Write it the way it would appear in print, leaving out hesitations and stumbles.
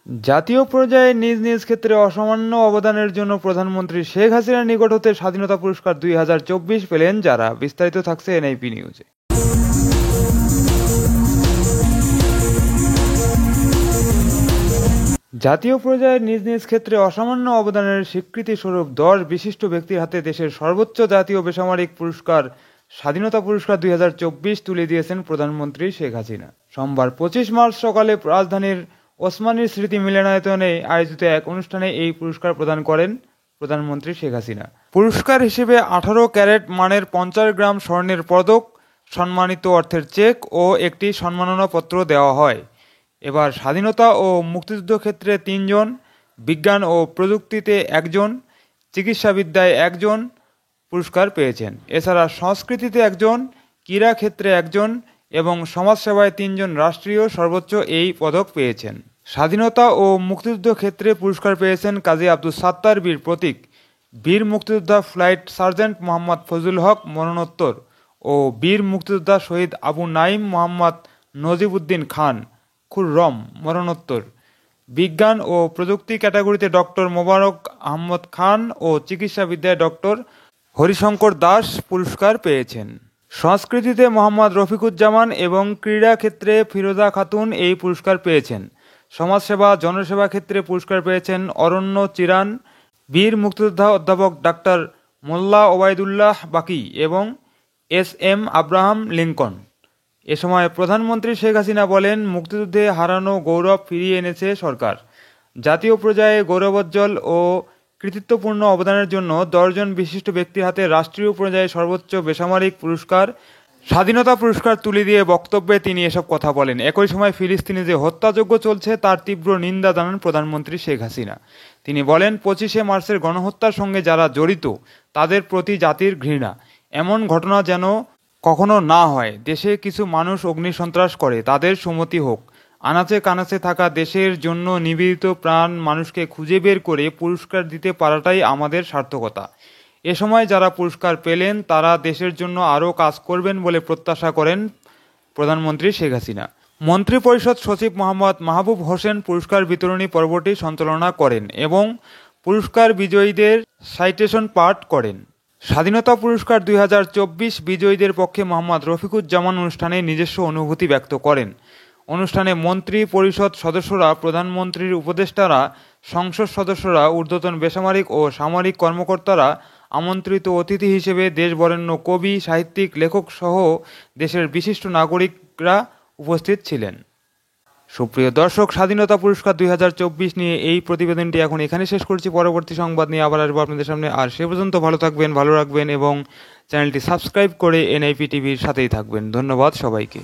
জাতীয় পর্যায়ে নিজ নিজ ক্ষেত্রে অসামান্য অবদানের জন্য প্রধানমন্ত্রী শেখ হাসিনার নিকট হতে স্বাধীনতা পুরস্কার 2024 পেলেন যারা। বিস্তারিত থাকছে এনআইপি নিউজে। জাতীয় পর্যায়ে নিজ নিজ ক্ষেত্রে অসামান্য অবদানের স্বীকৃতি স্বরূপ 10 বিশিষ্ট ব্যক্তির হাতে দেশের সর্বোচ্চ জাতীয় বেসামরিক পুরস্কার স্বাধীনতা পুরস্কার 2024 তুলে দিয়েছেন প্রধানমন্ত্রী শেখ হাসিনা। সোমবার 25 মার্চ সকালে রাজধানীর ওসমানীর স্মৃতি মিলনায়তনে আয়োজিত এক অনুষ্ঠানে এই পুরস্কার প্রদান করেন প্রধানমন্ত্রী শেখ হাসিনা। পুরস্কার হিসেবে 18 ক্যারেট মানের 50 গ্রাম স্বর্ণের পদক, সম্মানিত অর্থের চেক ও একটি সম্মাননাপত্র দেওয়া হয়। এবার স্বাধীনতা ও মুক্তিযুদ্ধ ক্ষেত্রে 3 জন, বিজ্ঞান ও প্রযুক্তিতে 1 জন, চিকিৎসাবিদ্যায় 1 জন পুরস্কার পেয়েছেন। এছাড়া সংস্কৃতিতে 1 জন, ক্রীড়া ক্ষেত্রে 1 জন এবং সমাজসেবায় 3 জন রাষ্ট্রীয় সর্বোচ্চ এই পদক পেয়েছেন। স্বাধীনতা ও মুক্তিযুদ্ধ ক্ষেত্রে পুরস্কার পেয়েছেন কাজী আব্দুল সাত্তার বীর প্রতীক, বীর মুক্তিযোদ্ধা ফ্লাইট সার্জেন্ট মোহাম্মদ ফজলুল হক মরণোত্তর ও বীর মুক্তিযোদ্ধা শহীদ আবু নাঈম মোহাম্মদ নজিবউদ্দিন খান খুররম মরণোত্তর। বিজ্ঞান ও প্রযুক্তি ক্যাটাগরিতে ডক্টর মোবারক আহমদ খান ও চিকিৎসাবিদ্যায় ডক্টর হরিশঙ্কর দাস পুরস্কার পেয়েছেন। সংস্কৃতিতে মোহাম্মদ রফিকুজ্জামান এবং ক্রীড়া ক্ষেত্রে ফিরোজা খাতুন এই পুরস্কার পেয়েছেন। সমাজসেবা জনসেবা ক্ষেত্রে পুরস্কার পেয়েছেন অরণ্য চিরান, বীর মুক্তিযোদ্ধা অধ্যাপক ডাক্তার মোল্লা ওবায়দুল্লাহ বাকি এবং এস.এম. Abraham Lincoln. এ সময় প্রধানমন্ত্রী শেখ হাসিনা বলেন, মুক্তিযুদ্ধে হারানো গৌরব ফিরিয়ে এনেছে সরকার। জাতীয় পর্যায়ে গৌরবোজ্জ্বল ও কৃতিত্বপূর্ণ অবদানের জন্য 10 জন বিশিষ্ট ব্যক্তির হাতে রাষ্ট্রীয় পর্যায়ে সর্বোচ্চ বেসামরিক পুরস্কার স্বাধীনতা পুরস্কার তুলে দিয়ে বক্তব্যে তিনি এসব কথা বলেন। একই সময় ফিলিস্তিনে যে হত্যাযজ্ঞ চলছে তার তীব্র নিন্দা জানান প্রধানমন্ত্রী শেখ হাসিনা। তিনি বলেন, 25শে মার্চের গণহত্যার সঙ্গে যারা জড়িত তাদের প্রতি জাতির ঘৃণা। এমন ঘটনা যেন কখনো না হয়। দেশে কিছু মানুষ অগ্নিসন্ত্রাস করে, তাদের সুমতি হোক। আনাচে কানাচে থাকা দেশের জন্য নিবেদিত প্রাণ মানুষকে খুঁজে বের করে পুরস্কার দিতে পারাটাই আমাদের সার্থকতা। এ সময় যারা পুরস্কার পেলেন তারা দেশের জন্য আরও কাজ করবেন বলে প্রত্যাশা করেন প্রধানমন্ত্রী শেখ হাসিনা। মন্ত্রিপরিষদ সচিব মোহাম্মদ মাহবুব হোসেন পুরস্কার বিতরণী পর্বটি সঞ্চালনা করেন এবং পুরস্কার বিজয়ীদের সাইটেশন পাঠ করেন। স্বাধীনতা পুরস্কার 2024 বিজয়ীদের পক্ষে মোহাম্মদ রফিকুজ্জামান অনুষ্ঠানে নিজস্ব অনুভূতি ব্যক্ত করেন। অনুষ্ঠানে মন্ত্রী পরিষদ সদস্যরা, প্রধানমন্ত্রীর উপদেষ্টারা, সংসদ সদস্যরা, ঊর্ধ্বতন বেসামরিক ও সামরিক কর্মকর্তারা, আমন্ত্রিত অতিথি হিসেবে দেশবরেণ্য কবি, সাহিত্যিক, লেখক সহ দেশের বিশিষ্ট নাগরিকরা উপস্থিত ছিলেন। সুপ্রিয় দর্শক, স্বাধীনতা পুরস্কার 2024 নিয়ে এই প্রতিবেদনটি এখন এখানে শেষ করছি। পরবর্তী সংবাদ নিয়ে আবার আসবো আপনাদের সামনে। আর সে পর্যন্ত ভালো থাকবেন, ভালো রাখবেন এবং চ্যানেলটি সাবস্ক্রাইব করে এনআইপি টিভির সাথেই থাকবেন। ধন্যবাদ সবাইকে।